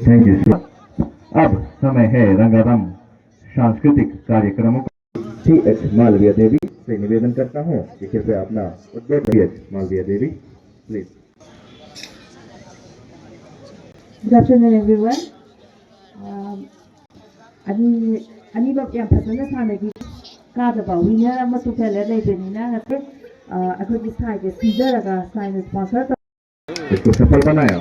Thank you. अब समय है रंगारंग सांस्कृतिक कार्यक्रमों का। टी.एच. मालवीय देवी से निवेदन करता हूँ कि कृपया अपना उद्बोधन। T H. Malviya Devi, please. Good afternoon, everyone. अनीबक याम फसना सानगी कादबा विनर अमा तो फेलर लेबेनिना नते अखोगी साइड सीजरगा साइन स्पॉन्सर इसको सफल बनाया।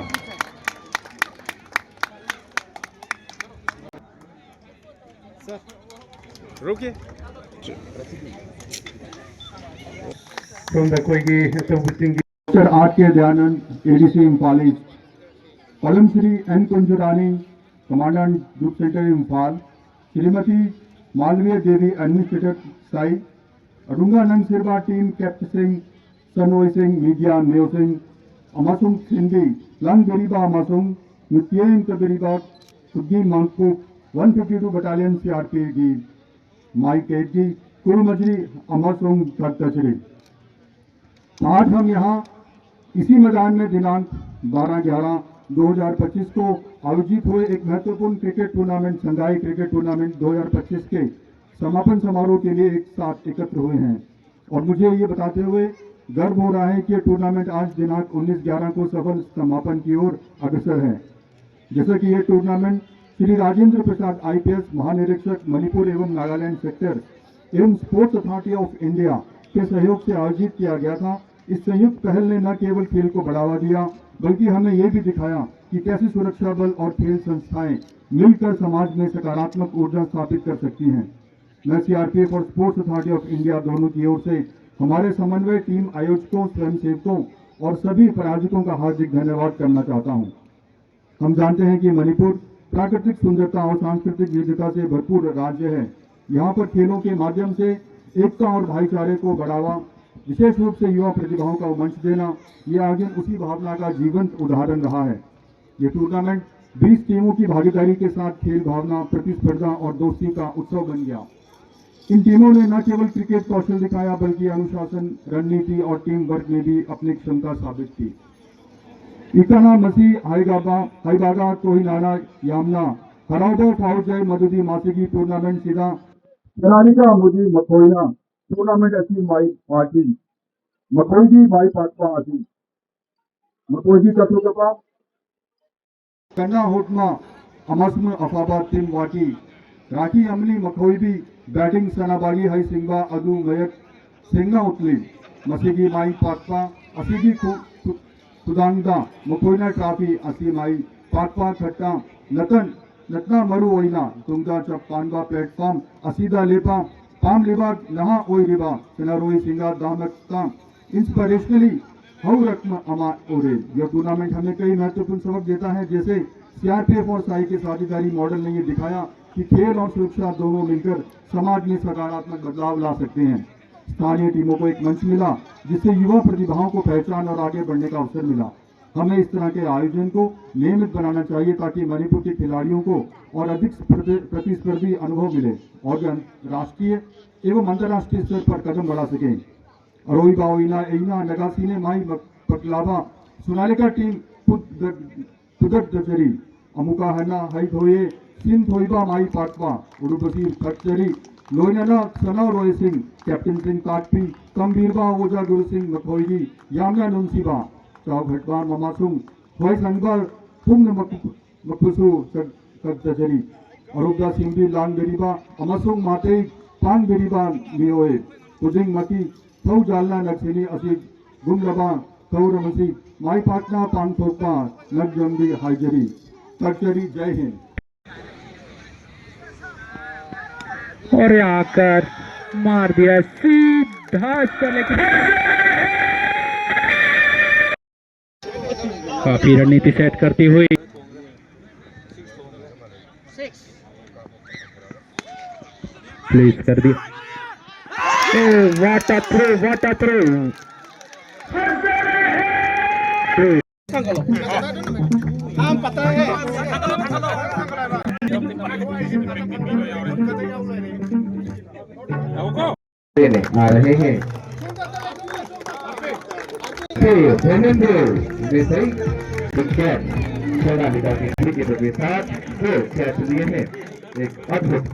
रुकिए। From the Koigi Singh, Dr. R.K. Dhanand, ADC Imphal, Palam Shri N. Kunjurani, Commandant Group Center Imphal, Srimati Malviya Devi, Administrator Sai, Arunga Nang Sirba Team, Captain Singh, Sanoy Singh, Media, Neo Singh, Amasung Sindhi, Lang Gariba Amasung, Nityain Kabiriba, Suggi Mangpuk, 152 Battalion CRP G, Mike Edji, Kuru Majri, Amasung Khattashri। आज हम यहाँ इसी मैदान में दिनांक 12/11/2025 को आयोजित हुए एक महत्वपूर्ण क्रिकेट टूर्नामेंट संघाई क्रिकेट टूर्नामेंट 2025 के समापन समारोह के लिए एक साथ एकत्र हुए हैं और मुझे ये बताते हुए गर्व हो रहा है कि यह टूर्नामेंट आज दिनांक 19/11 को सफल समापन की ओर अग्रसर है। जैसा कि यह टूर्नामेंट श्री राजेंद्र प्रसाद IPS महानिरीक्षक मणिपुर एवं नागालैंड सेक्टर एवं स्पोर्ट्स अथॉरिटी ऑफ इंडिया के सहयोग से आयोजित किया गया था। इस संयुक्त पहल ने न केवल खेल को बढ़ावा दिया बल्कि हमें यह भी दिखाया कि कैसे सुरक्षा बल और खेल संस्थाएं मिलकर समाज में सकारात्मक ऊर्जा स्थापित कर सकती हैं। मैं CRPF और स्पोर्ट्स अथॉरिटी ऑफ इंडिया दोनों की ओर से हमारे समन्वय टीम आयोजकों, स्वयंसेवकों और सभी प्रायोजकों का हार्दिक धन्यवाद करना चाहता हूं। हम जानते हैं कि मणिपुर प्राकृतिक सुंदरता और सांस्कृतिक विविधता से भरपूर राज्य है। यहाँ पर खेलों के माध्यम से एकता और भाईचारे को बढ़ावा, विशेष रूप से युवा प्रतिभाओं का मंच देना, यह आयोजन उसी भावना का जीवंत उदाहरण रहा है। ये टूर्नामेंट 20 टीमों की भागीदारी के साथ खेल भावना, प्रतिस्पर्धा और दोस्ती का उत्सव बन गया। इन टीमों ने न केवल क्रिकेट कौशल दिखाया बल्कि अनुशासन, रणनीति और टीम वर्क में भी अपनी क्षमता साबित की। इकाना मसी हाईबागा तोहिनाना यामना हराबो फाउजय मदुदी मासिकी टूर्नामेंट सीधा जनानिका मुदी मकोइना टूर्नामेंट अच्छी माई पार्टी मकोइजी माई पाटपा आती मकोइजी कथुकपा कन्ना होटमा अमस्म अफाबाद टीम वाटी राखी अमली मकोइबी बैटिंग सनाबागी हाई सिंगबा अदू गयक सिंगा उतली मसीगी माई पाटपा असीगी खुदांगदा मकोइना ट्रॉफी असी माई पाटपा खट्टा नतना मरु ओइना तुंगा चप पानबा प्लेटफॉर्म असीदा लेपा पाम लिबा नहा ओई रिबा सनारोई सिंगा दामकता इंस्पिरेशनली हाउ रकम अमा ओरे। यह टूर्नामेंट हमें कई महत्वपूर्ण सबक देता है। जैसे CRPF और साई के साझेदारी मॉडल ने यह दिखाया कि खेल और सुरक्षा दोनों मिलकर समाज में सकारात्मक बदलाव ला सकते हैं। स्थानीय टीमों को एक मंच मिला जिससे युवा प्रतिभाओं को पहचान और आगे बढ़ने का अवसर मिला। हमें इस तरह के आयोजन को नियमित बनाना चाहिए ताकि मणिपुर के खिलाड़ियों को और अधिक प्रतिस्पर्धी अनुभव मिले और राष्ट्रीय एवं अंतर्राष्ट्रीय स्तर पर कदम बढ़ा सकें। अरोई बाओइना एना नगासीने माई पटलावा सोनालिका टीम पुदक दचरी अमुका हना हाई धोए सिन थोइबा माई पाटवा उड़ुबसी कचरी लोइना सना रोय सिंह कैप्टन सिंह काटपी कमबीरबा ओजा गुरु सिंह मखोई यामना नुनसीबा चाव घटवार ममासुंग होय संगबार पुंग मकुसु कदचरी अरुबदा सिंबी लांग गरीबा अमसुंग माते पांग गरीबा लियोए पुदिंग मती थौ जालना नक्सली असी गुमलबा थौर मसी माई पाटना पांग थोपा नग जंबी हाइजरी कचरी। जय हिंद। और आकर मार दिया सीधा चले काफी रणनीति सेट करती हुई प्लेस कर दिया। वाटा थ्रो पता है देने आ रहे हैं विजय विकेट सोनालिका की विकेट के साथ 2 कैच लिए हैं। एक अद्भुत